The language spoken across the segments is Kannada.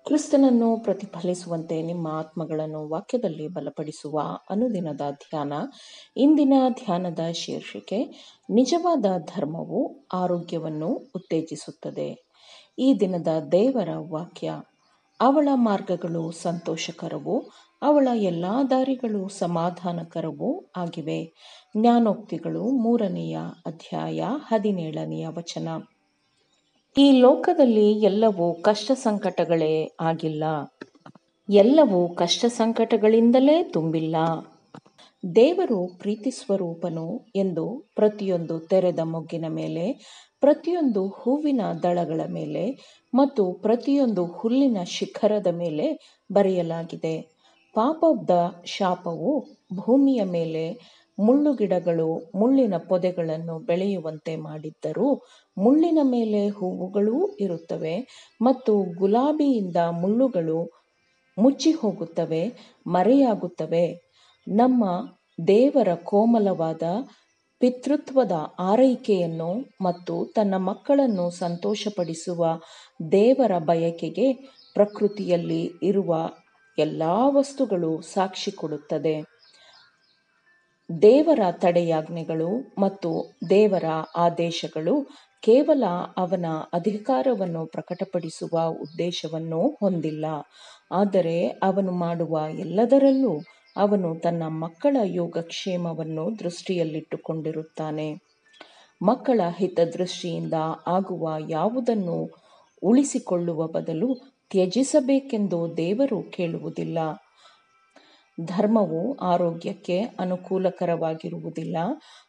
ಕ್ರಿಸ್ತನನ್ನು ಪ್ರತಿಫಲಿಸುವಂತೆ ನಿಮ್ಮ ಆತ್ಮಗಳನ್ನು ವಾಕ್ಯದಲ್ಲಿ ಬಲಪಡಿಸುವ ಅನುದಿನದ ಧ್ಯಾನ. ಇಂದಿನ ಧ್ಯಾನದ ಶೀರ್ಷಿಕೆ, ನಿಜವಾದ ಧರ್ಮವು ಆರೋಗ್ಯವನ್ನು ಉತ್ತೇಜಿಸುತ್ತದೆ. ಈ ದಿನದ ದೇವರ ವಾಕ್ಯ, ಅವಳ ಮಾರ್ಗಗಳು ಸಂತೋಷಕರವೂ ಅವಳ ಎಲ್ಲಾ ದಾರಿಗಳು ಸಮಾಧಾನಕರವೂ ಆಗಿವೆ. ಜ್ಞಾನೋಕ್ತಿಗಳು 3ನೇ ಅಧ್ಯಾಯ 17ನೇ ವಚನ. ಈ ಲೋಕದಲ್ಲಿ ಎಲ್ಲವೂ ಕಷ್ಟ ಸಂಕಟಗಳೇ ಆಗಿಲ್ಲ, ಎಲ್ಲವೂ ಕಷ್ಟ ಸಂಕಟಗಳಿಂದಲೇ ತುಂಬಿಲ್ಲ. ದೇವರು ಪ್ರೀತಿ ಸ್ವರೂಪನು ಎಂದು ಪ್ರತಿಯೊಂದು ತೆರೆದ ಮೊಗ್ಗಿನ ಮೇಲೆ, ಪ್ರತಿಯೊಂದು ಹೂವಿನ ದಳಗಳ ಮೇಲೆ ಮತ್ತು ಪ್ರತಿಯೊಂದು ಹುಲ್ಲಿನ ಶಿಖರದ ಮೇಲೆ ಬರೆಯಲಾಗಿದೆ. ಪಾಪದ ಶಾಪವು ಭೂಮಿಯ ಮೇಲೆ ಮುಳ್ಳುಗಿಡಗಳು ಮುಳ್ಳಿನ ಪೊದೆಗಳನ್ನು ಬೆಳೆಯುವಂತೆ ಮಾಡಿದ್ದರೂ ಮುಳ್ಳಿನ ಮೇಲೆ ಹೂವುಗಳೂ ಇರುತ್ತವೆ ಮತ್ತು ಗುಲಾಬಿಯಿಂದ ಮುಳ್ಳುಗಳು ಮುಚ್ಚಿ ಹೋಗುತ್ತವೆ, ಮರೆಯಾಗುತ್ತವೆ. ನಮ್ಮ ದೇವರ ಕೋಮಲವಾದ ಪಿತೃತ್ವದ ಆರೈಕೆಯನ್ನು ಮತ್ತು ತನ್ನ ಮಕ್ಕಳನ್ನು ಸಂತೋಷಪಡಿಸುವ ದೇವರ ಬಯಕೆಗೆ ಪ್ರಕೃತಿಯಲ್ಲಿ ಇರುವ ಎಲ್ಲಾ ವಸ್ತುಗಳು ಸಾಕ್ಷಿ ಕೊಡುತ್ತದೆ. ದೇವರ ತಡೆಯಾಜ್ಞೆಗಳು ಮತ್ತು ದೇವರ ಆದೇಶಗಳು ಕೇವಲ ಅವನ ಅಧಿಕಾರವನ್ನು ಪ್ರಕಟಪಡಿಸುವ ಉದ್ದೇಶವನ್ನು ಹೊಂದಿಲ್ಲ, ಆದರೆ ಅವನು ಮಾಡುವ ಎಲ್ಲದರಲ್ಲೂ ಅವನು ತನ್ನ ಮಕ್ಕಳ ಯೋಗಕ್ಷೇಮವನ್ನು ದೃಷ್ಟಿಯಲ್ಲಿಟ್ಟುಕೊಂಡಿರುತ್ತಾನೆ. ಮಕ್ಕಳ ಹಿತದೃಷ್ಟಿಯಿಂದ ಆಗುವ ಯಾವುದನ್ನು ಉಳಿಸಿಕೊಳ್ಳುವ ಬದಲು ತ್ಯಜಿಸಬೇಕೆಂದು ದೇವರು ಕೇಳುವುದಿಲ್ಲ. ಧರ್ಮವು ಆರೋಗ್ಯಕ್ಕೆ ಅನುಕೂಲಕರವಾಗಿರುವುದಿಲ್ಲ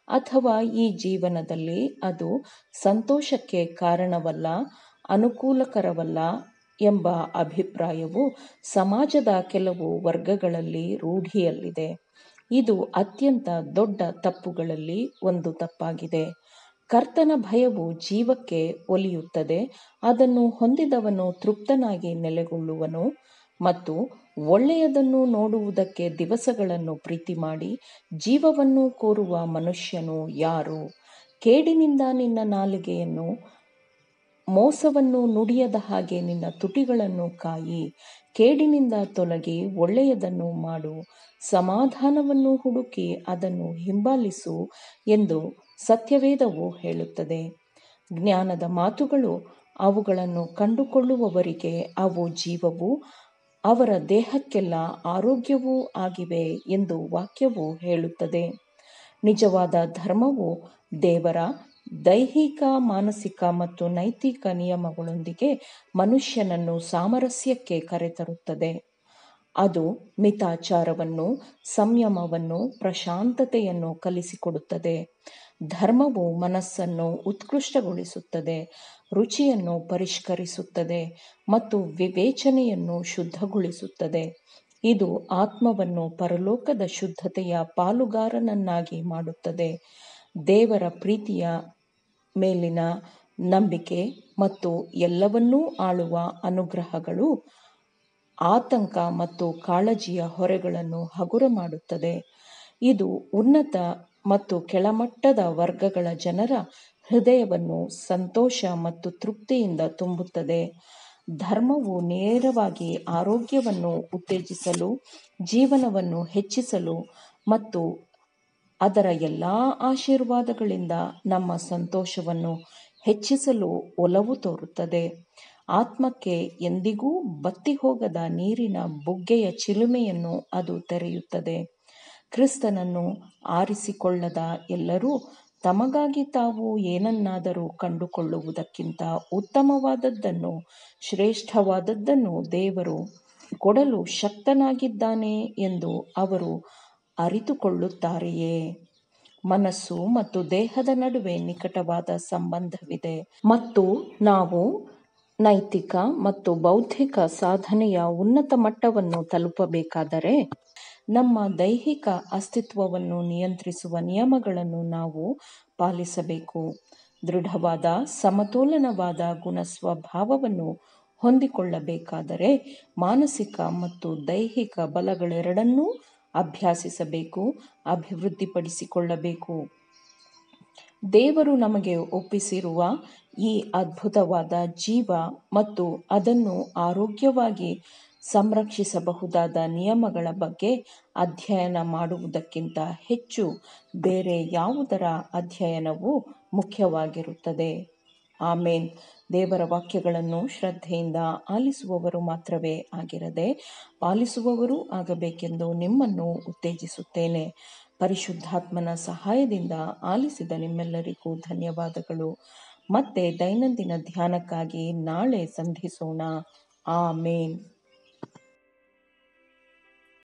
ಅಥವಾ ಈ ಜೀವನದಲ್ಲಿ ಅದು ಸಂತೋಷಕ್ಕೆ ಕಾರಣವಲ್ಲ, ಅನುಕೂಲಕರವಲ್ಲ ಎಂಬ ಅಭಿಪ್ರಾಯವು ಸಮಾಜದ ಕೆಲವು ವರ್ಗಗಳಲ್ಲಿ ರೂಢಿಯಲ್ಲಿದೆ. ಇದು ಅತ್ಯಂತ ದೊಡ್ಡ ತಪ್ಪುಗಳಲ್ಲಿ ಒಂದು ತಪ್ಪಾಗಿದೆ. ಕರ್ತನ ಭಯವು ಜೀವಕ್ಕೆ ಒಲಿಯುತ್ತದೆ, ಅದನ್ನು ಹೊಂದಿದವನು ತೃಪ್ತನಾಗಿ ನೆಲೆಗೊಳ್ಳುವನು. ಮತ್ತು ಒಳ್ಳೆಯದನ್ನು ನೋಡುವುದಕ್ಕೆ ದಿವಸಗಳನ್ನು ಪ್ರೀತಿಮಾಡಿ ಜೀವವನ್ನು ಕೋರುವ ಮನುಷ್ಯನು ಯಾರು? ಕೇಡಿನಿಂದ ನಿನ್ನ ನಾಲಿಗೆಯನ್ನು, ಮೋಸವನ್ನು ನುಡಿಯದ ಹಾಗೆ ನಿನ್ನ ತುಟಿಗಳನ್ನು ಕಾಯಿ. ಕೇಡಿನಿಂದ ತೊಲಗಿ ಒಳ್ಳೆಯದನ್ನು ಮಾಡು, ಸಮಾಧಾನವನ್ನು ಹುಡುಕಿ ಅದನ್ನು ಹಿಂಬಾಲಿಸು ಎಂದು ಸತ್ಯವೇದವು ಹೇಳುತ್ತದೆ. ಜ್ಞಾನದ ಮಾತುಗಳು ಅವುಗಳನ್ನು ಕಂಡುಕೊಳ್ಳುವವರಿಗೆ ಅವು ಜೀವವೂ ಅವರ ದೇಹಕ್ಕೆಲ್ಲ ಆರೋಗ್ಯವೂ ಆಗಿವೆ ಎಂದು ವಾಕ್ಯವು ಹೇಳುತ್ತದೆ. ನಿಜವಾದ ಧರ್ಮವು ದೇವರ ದೈಹಿಕ, ಮಾನಸಿಕ ಮತ್ತು ನೈತಿಕ ನಿಯಮಗಳೊಂದಿಗೆ ಮನುಷ್ಯನನ್ನು ಸಾಮರಸ್ಯಕ್ಕೆ ಕರೆತರುತ್ತದೆ. ಅದು ಮಿತಾಚಾರವನ್ನು, ಸಂಯಮವನ್ನು, ಪ್ರಶಾಂತತೆಯನ್ನು ಕಲಿಸಿಕೊಡುತ್ತದೆ. ಧರ್ಮವು ಮನಸ್ಸನ್ನು ಉತ್ಕೃಷ್ಟಗೊಳಿಸುತ್ತದೆ, ರುಚಿಯನ್ನು ಪರಿಷ್ಕರಿಸುತ್ತದೆ ಮತ್ತು ವಿವೇಚನೆಯನ್ನು ಶುದ್ಧಗೊಳಿಸುತ್ತದೆ. ಇದು ಆತ್ಮವನ್ನು ಪರಲೋಕದ ಶುದ್ಧತೆಯ ಪಾಲುಗಾರನನ್ನಾಗಿ ಮಾಡುತ್ತದೆ. ದೇವರ ಪ್ರೀತಿಯ ಮೇಲಿನ ನಂಬಿಕೆ ಮತ್ತು ಎಲ್ಲವನ್ನೂ ಆಳುವ ಅನುಗ್ರಹಗಳು ಆತಂಕ ಮತ್ತು ಕಾಳಜಿಯ ಹೊರೆಗಳನ್ನು ಹಗುರ ಮಾಡುತ್ತದೆ. ಇದು ಉನ್ನತ ಮತ್ತು ಕೆಳಮಟ್ಟದ ವರ್ಗಗಳ ಜನರ ಹೃದಯವನ್ನು ಸಂತೋಷ ಮತ್ತು ತೃಪ್ತಿಯಿಂದ ತುಂಬುತ್ತದೆ. ಧರ್ಮವು ನೇರವಾಗಿ ಆರೋಗ್ಯವನ್ನು ಉತ್ತೇಜಿಸಲು, ಜೀವನವನ್ನು ಹೆಚ್ಚಿಸಲು ಮತ್ತು ಅದರ ಎಲ್ಲಾ ಆಶೀರ್ವಾದಗಳಿಂದ ನಮ್ಮ ಸಂತೋಷವನ್ನು ಹೆಚ್ಚಿಸಲು ಒಲವು ತೋರುತ್ತದೆ. ಆತ್ಮಕ್ಕೆ ಎಂದಿಗೂ ಬತ್ತಿಹೋಗದ ನೀರಿನ ಬುಗ್ಗೆಯ ಚಿಲುಮೆಯನ್ನು ಅದು ತೆರೆಯುತ್ತದೆ. ಕ್ರಿಸ್ತನನ್ನು ಆರಿಸಿಕೊಳ್ಳದ ಎಲ್ಲರೂ ತಮಗಾಗಿ ತಾವು ಏನನ್ನಾದರೂ ಕಂಡುಕೊಳ್ಳುವುದಕ್ಕಿಂತ ಉತ್ತಮವಾದದ್ದನ್ನು, ಶ್ರೇಷ್ಠವಾದದ್ದನ್ನು ದೇವರು ಕೊಡಲು ಶಕ್ತನಾಗಿದ್ದಾನೆ ಎಂದು ಅವರು ಅರಿತುಕೊಳ್ಳುತ್ತಾರೆಯೇ? ಮನಸ್ಸು ಮತ್ತು ದೇಹದ ನಡುವೆ ನಿಕಟವಾದ ಸಂಬಂಧವಿದೆ ಮತ್ತು ನಾವು ನೈತಿಕ ಮತ್ತು ಬೌದ್ಧಿಕ ಸಾಧನೆಯ ಉನ್ನತ ಮಟ್ಟವನ್ನು ತಲುಪಬೇಕಾದರೆ ನಮ್ಮ ದೈಹಿಕ ಅಸ್ತಿತ್ವವನ್ನು ನಿಯಂತ್ರಿಸುವ ನಿಯಮಗಳನ್ನು ನಾವು ಪಾಲಿಸಬೇಕು. ದೃಢವಾದ, ಸಮತೋಲನವಾದ ಗುಣಸ್ವಭಾವವನ್ನು ಹೊಂದಿಕೊಳ್ಳಬೇಕಾದರೆ ಮಾನಸಿಕ ಮತ್ತು ದೈಹಿಕ ಬಲಗಳೆರಡನ್ನೂ ಅಭ್ಯಾಸಿಸಬೇಕು, ಅಭಿವೃದ್ಧಿಪಡಿಸಿಕೊಳ್ಳಬೇಕು. ದೇವರು ನಮಗೆ ಒಪ್ಪಿಸಿರುವ ಈ ಅದ್ಭುತವಾದ ಜೀವ ಮತ್ತು ಅದನ್ನು ಆರೋಗ್ಯವಾಗಿ ಸಂರಕ್ಷಿಸಬಹುದಾದ ನಿಯಮಗಳ ಬಗ್ಗೆ ಅಧ್ಯಯನ ಮಾಡುವುದಕ್ಕಿಂತ ಹೆಚ್ಚು ಬೇರೆ ಯಾವುದರ ಅಧ್ಯಯನವು ಮುಖ್ಯವಾಗಿರುತ್ತದೆ. ಆಮೇನ್. ದೇವರ ವಾಕ್ಯಗಳನ್ನು ಶ್ರದ್ಧೆಯಿಂದ ಆಲಿಸುವವರು ಮಾತ್ರವೇ ಆಗಿರದೆ ಪಾಲಿಸುವವರೂ ಆಗಬೇಕೆಂದು ನಿಮ್ಮನ್ನು ಉತ್ತೇಜಿಸುತ್ತೇನೆ. ಪರಿಶುದ್ಧಾತ್ಮನ ಸಹಾಯದಿಂದ ಆಲಿಸಿದ ನಿಮ್ಮೆಲ್ಲರಿಗೂ ಧನ್ಯವಾದಗಳು. ಮತ್ತೆ ದೈನಂದಿನ ಧ್ಯಾನಕ್ಕಾಗಿ ನಾಳೆ ಸಂಧಿಸೋಣ. ಆಮೇನ್.